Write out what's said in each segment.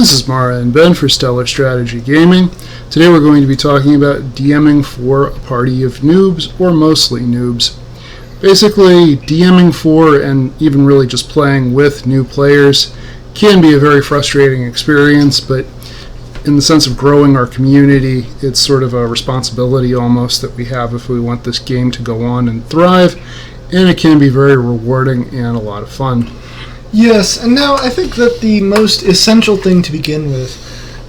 This is Mara and Ben for Stellar Strategy Gaming. Today we're going to be talking about DMing for a party of noobs, or mostly noobs. Basically, DMing for, and even really just playing with new players, can be a very frustrating experience, but in the sense of growing our community, it's sort of a responsibility almost that we have if we want this game to go on and thrive, and it can be very rewarding and a lot of fun. Yes, and now I think that the most essential thing to begin with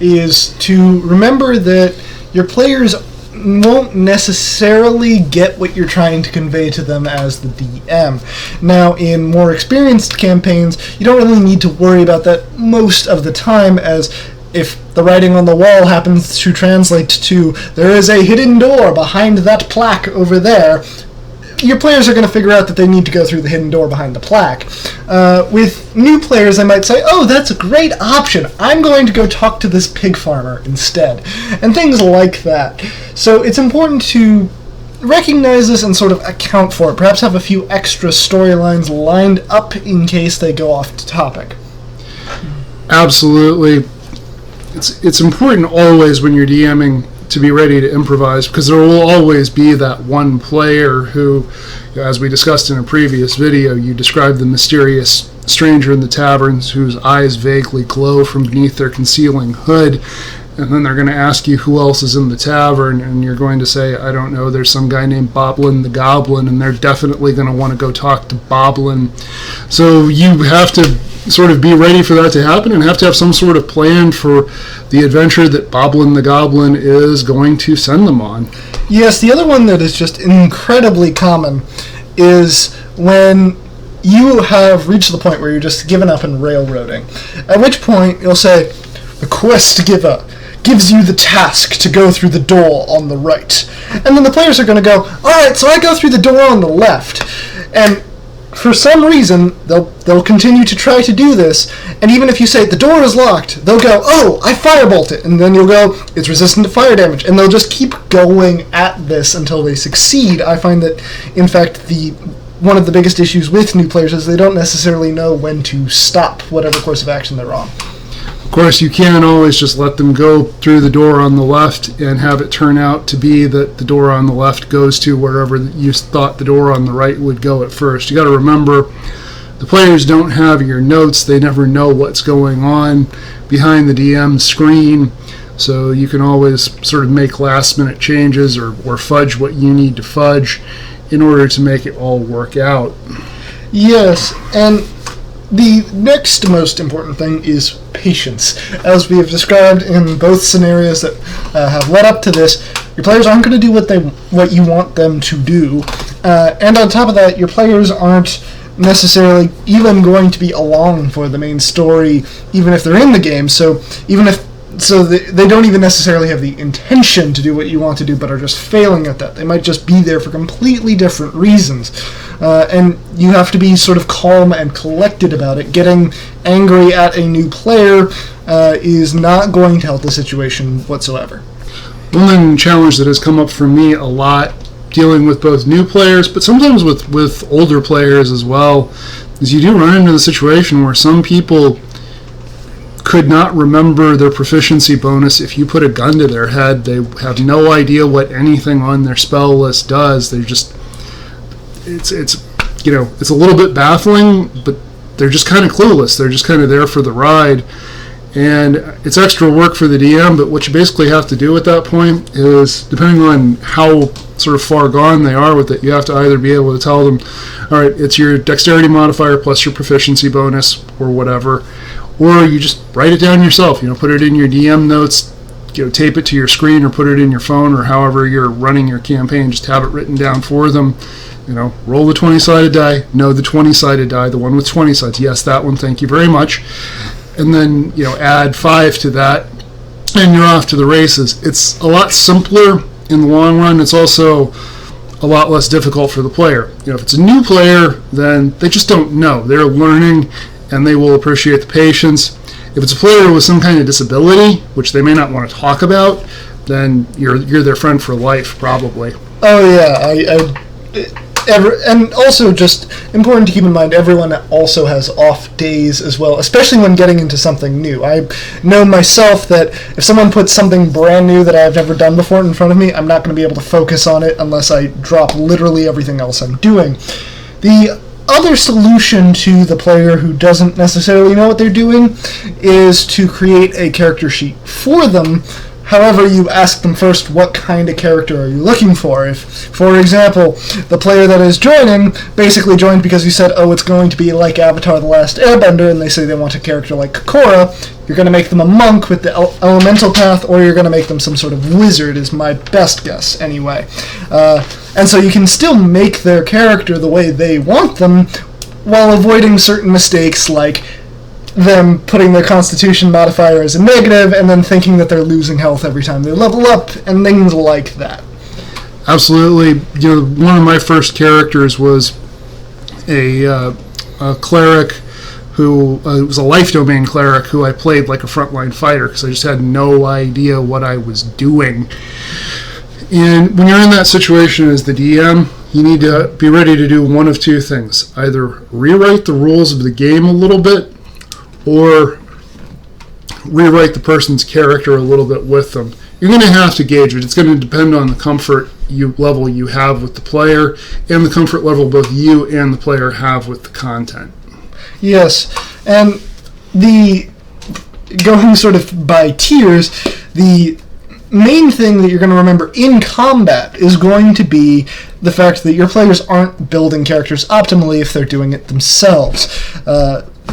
is to remember that your players won't necessarily get what you're trying to convey to them as the DM. Now, in more experienced campaigns, you don't really need to worry about that most of the time, as if the writing on the wall happens to translate to, there is a hidden door behind that plaque over there, your players are going to figure out that they need to go through the hidden door behind the plaque. With new players, they might say, oh, that's a great option. I'm going to go talk to this pig farmer instead. And things like that. So it's important to recognize this and sort of account for it. Perhaps have a few extra storylines lined up in case they go off topic. Absolutely. It's important always when you're DMing to be ready to improvise, because there will always be that one player who, as we discussed in a previous video, you described the mysterious stranger in the taverns whose eyes vaguely glow from beneath their concealing hood, and then they're going to ask you who else is in the tavern, and you're going to say, I don't know, there's some guy named Boblin the Goblin, and they're definitely going to want to go talk to Boblin. So you have to sort of be ready for that to happen and have to have some sort of plan for the adventure that Boblin the Goblin is going to send them on. Yes, the other one that is just incredibly common is when you have reached the point where you're just given up and railroading, at which point you'll say, the quest giver gives you the task to go through the door on the right. And then the players are going to go, alright, so I go through the door on the left. And for some reason, they'll continue to try to do this, and even if you say, the door is locked, they'll go, oh, I firebolt it, and then you'll go, it's resistant to fire damage, and they'll just keep going at this until they succeed. I find that, in fact, one of the biggest issues with new players is they don't necessarily know when to stop whatever course of action they're on. Of course, you can't always just let them go through the door on the left and have it turn out to be that the door on the left goes to wherever you thought the door on the right would go at first. You got to remember, the players don't have your notes. They never know what's going on behind the DM screen, so you can always sort of make last-minute changes or fudge what you need to fudge in order to make it all work out. Yes, and the next most important thing is patience. As we have described in both scenarios that have led up to this, your players aren't going to do what you want them to do. And on top of that, your players aren't necessarily even going to be along for the main story, even if they're in the game. So they don't even necessarily have the intention to do what you want to do, but are just failing at that. They might just be there for completely different reasons. And you have to be sort of calm and collected about it. Getting angry at a new player is not going to help the situation whatsoever. One challenge that has come up for me a lot, dealing with both new players, but sometimes with older players as well, is you do run into the situation where some people could not remember their proficiency bonus if you put a gun to their head. They have no idea what anything on their spell list does. They're just, it's a little bit baffling, but they're just kind of clueless. They're just kind of there for the ride, and it's extra work for the DM. But what you basically have to do at that point is, depending on how sort of far gone they are with it, you have to either be able to tell them, all right, it's your dexterity modifier plus your proficiency bonus or whatever, or you just write it down yourself. Put it in your DM notes, tape it to your screen or put it in your phone, or however you're running your campaign. Just have it written down for them. Roll the 20-sided die. No, the 20-sided die, the one with 20 sides. Yes, that one, thank you very much. And then, add 5 to that, and you're off to the races. It's a lot simpler in the long run. It's also a lot less difficult for the player. If it's a new player, then they just don't know. They're learning, and they will appreciate the patience. If it's a player with some kind of disability, which they may not want to talk about, then you're their friend for life, probably. Oh yeah, and also just important to keep in mind, everyone also has off days as well, especially when getting into something new. I know myself that if someone puts something brand new that I've never done before in front of me, I'm not going to be able to focus on it unless I drop literally everything else I'm doing. The other solution to the player who doesn't necessarily know what they're doing is to create a character sheet for them. However, you ask them first, what kind of character are you looking for? If, for example, the player that is joining basically joined because you said, oh, it's going to be like Avatar The Last Airbender, and they say they want a character like Korra, you're going to make them a monk with the elemental path, or you're going to make them some sort of wizard, is my best guess, anyway. And so you can still make their character the way they want them, while avoiding certain mistakes like them putting their constitution modifier as a negative and then thinking that they're losing health every time they level up and things like that. Absolutely. One of my first characters was a cleric who was a life domain cleric who I played like a frontline fighter because I just had no idea what I was doing. And when you're in that situation as the DM, you need to be ready to do one of two things. Either rewrite the rules of the game a little bit, or rewrite the person's character a little bit with them. You're going to have to gauge it. It's going to depend on the comfort level you have with the player and the comfort level both you and the player have with the content. Yes, and going sort of by tiers, the main thing that you're going to remember in combat is going to be the fact that your players aren't building characters optimally if they're doing it themselves.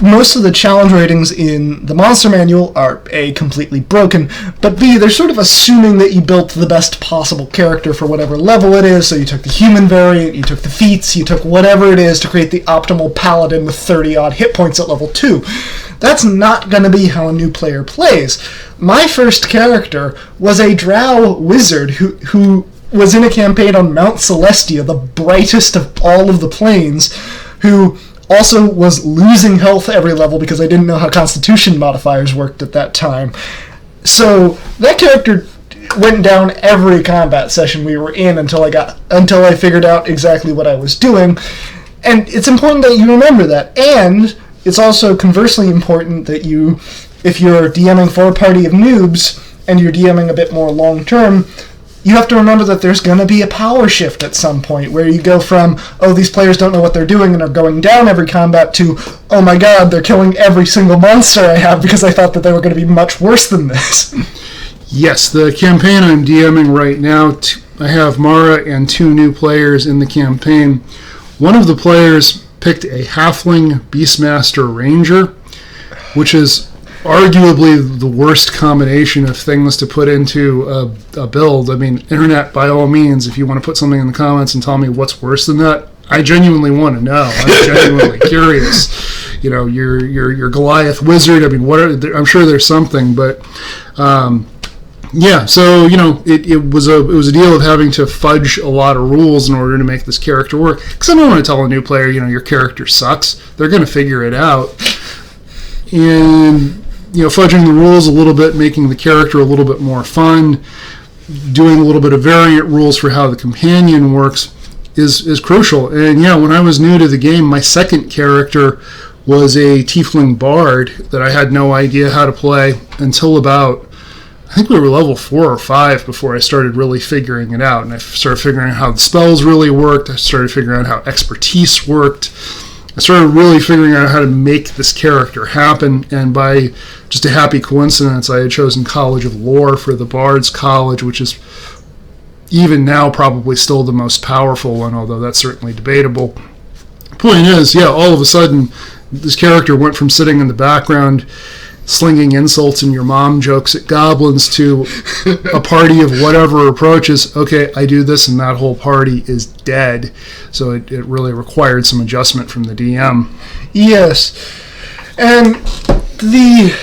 Most of the challenge ratings in the monster manual are A, completely broken, but B, they're sort of assuming that you built the best possible character for whatever level it is, so you took the human variant, you took the feats, you took whatever it is to create the optimal paladin with 30-odd hit points at level 2. That's not going to be how a new player plays. My first character was a drow wizard who was in a campaign on Mount Celestia, the brightest of all of the planes, who also was losing health every level because I didn't know how constitution modifiers worked at that time. So that character went down every combat session we were in until I figured out exactly what I was doing. And it's important that you remember that. And it's also conversely important that if you're DMing for a party of noobs and you're DMing a bit more long term, you have to remember that there's going to be a power shift at some point where you go from, oh, these players don't know what they're doing and are going down every combat to, oh my god, they're killing every single monster I have because I thought that they were going to be much worse than this. Yes, the campaign I'm DMing right now, I have Mara and 2 new players in the campaign. One of the players picked a Halfling Beastmaster Ranger, which is arguably the worst combination of things to put into a build. I mean, internet, by all means, if you want to put something in the comments and tell me what's worse than that, I genuinely want to know. I'm genuinely curious. Your Goliath wizard. I mean, I'm sure there's something, but yeah. So it was a deal of having to fudge a lot of rules in order to make this character work. Because I don't want to tell a new player, your character sucks. They're going to figure it out. And fudging the rules a little bit, making the character a little bit more fun, doing a little bit of variant rules for how the companion works is crucial. And yeah, when I was new to the game, my second character was a tiefling bard that I had no idea how to play until about, I think we were level 4 or 5 before I started really figuring it out. And I started figuring out how the spells really worked. I started figuring out how expertise worked. I started really figuring out how to make this character happen, and by just a happy coincidence, I had chosen College of Lore for the Bard's College, which is even now probably still the most powerful one, although that's certainly debatable. Point is, yeah, all of a sudden, this character went from sitting in the background slinging insults and your mom jokes at goblins to a party of whatever approaches, okay, I do this and that whole party is dead. So it really required some adjustment from the DM. Yes. And the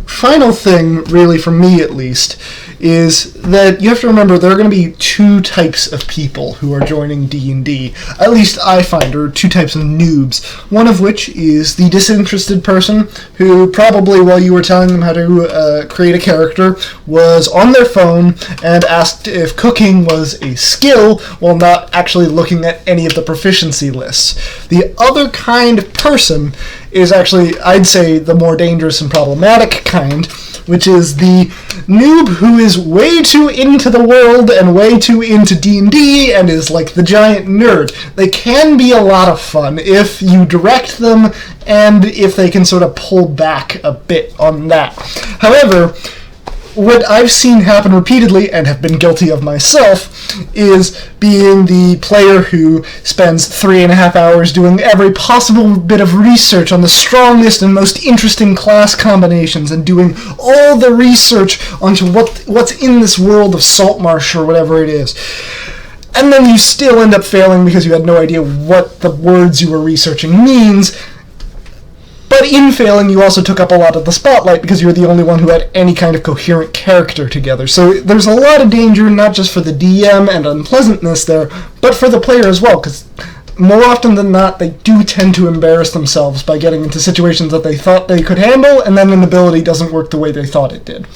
final thing, really, for me at least, is that you have to remember there are going to be two types of people who are joining D&D. At least I find, or two types of noobs. One of which is the disinterested person who probably, while you were telling them how to create a character, was on their phone and asked if cooking was a skill while not actually looking at any of the proficiency lists. The other kind of person is actually, I'd say, the more dangerous and problematic kind, which is the noob who is way too into the world and way too into D&D and is like the giant nerd. They can be a lot of fun if you direct them and if they can sort of pull back a bit on that. However, what I've seen happen repeatedly, and have been guilty of myself, is being the player who spends 3.5 hours doing every possible bit of research on the strongest and most interesting class combinations, and doing all the research onto what's in this world of Saltmarsh or whatever it is. And then you still end up failing because you had no idea what the words you were researching means. But in failing, you also took up a lot of the spotlight because you were the only one who had any kind of coherent character together. So there's a lot of danger, not just for the DM and unpleasantness there, but for the player as well, because more often than not, they do tend to embarrass themselves by getting into situations that they thought they could handle, and then an ability doesn't work the way they thought it did.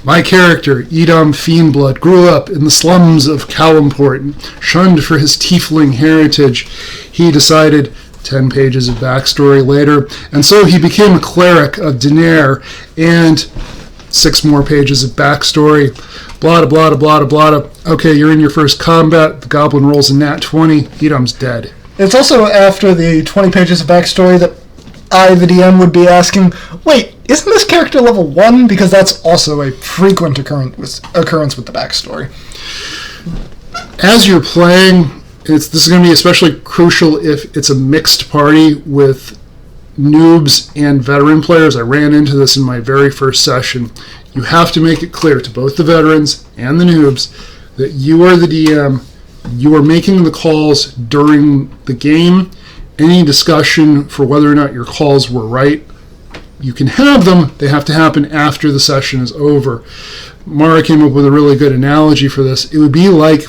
My character, Edom Fiendblood, grew up in the slums of Calimport, shunned for his tiefling heritage. He decided 10 pages of backstory later, and so he became a cleric of Denair, and 6 more pages of backstory. Blada, blada, blada, blada. Okay, you're in your first combat. The goblin rolls a nat 20. Edom's dead. It's also after the 20 pages of backstory that I, the DM, would be asking, wait, isn't this character level 1? Because that's also a frequent occurrence with the backstory. As you're playing, this is going to be especially crucial if it's a mixed party with noobs and veteran players. I ran into this in my very first session. You have to make it clear to both the veterans and the noobs that you are the DM. You are making the calls during the game. Any discussion for whether or not your calls were right, you can have them. They have to happen after the session is over. Mara came up with a really good analogy for this. It would be like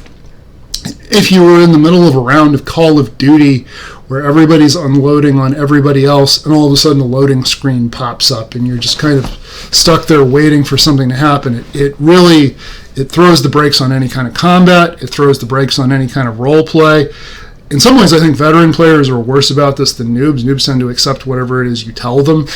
if you were in the middle of a round of Call of Duty where everybody's unloading on everybody else, and all of a sudden a loading screen pops up and you're just kind of stuck there waiting for something to happen. It throws the brakes on any kind of combat. It throws the brakes on any kind of role play. In some ways, I think veteran players are worse about this than noobs. Noobs tend to accept whatever it is you tell them.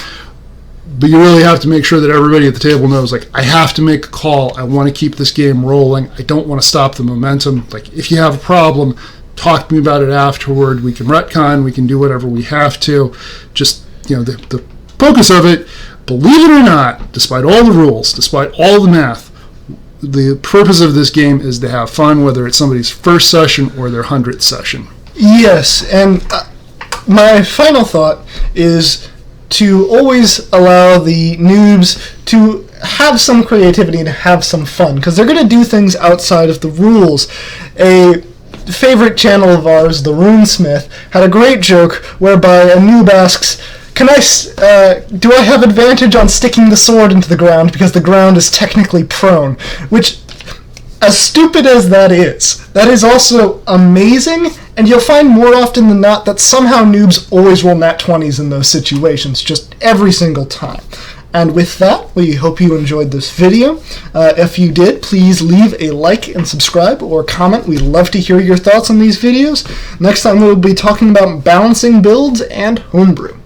But you really have to make sure that everybody at the table knows, like, I have to make a call. I want to keep this game rolling. I don't want to stop the momentum. Like, if you have a problem, talk to me about it afterward. We can retcon. We can do whatever we have to. Just, the focus of it, believe it or not, despite all the rules, despite all the math, the purpose of this game is to have fun, whether it's somebody's first session or their 100th session. Yes, and my final thought is to always allow the noobs to have some creativity and have some fun, because they're going to do things outside of the rules. A favorite channel of ours, the Runesmith, had a great joke whereby a noob asks, do I have advantage on sticking the sword into the ground because the ground is technically prone? Which, as stupid as that is also amazing, and you'll find more often than not that somehow noobs always roll nat 20s in those situations, just every single time. And with that, we hope you enjoyed this video. If you did, please leave a like and subscribe or comment. We'd love to hear your thoughts on these videos. Next time we'll be talking about balancing builds and homebrew.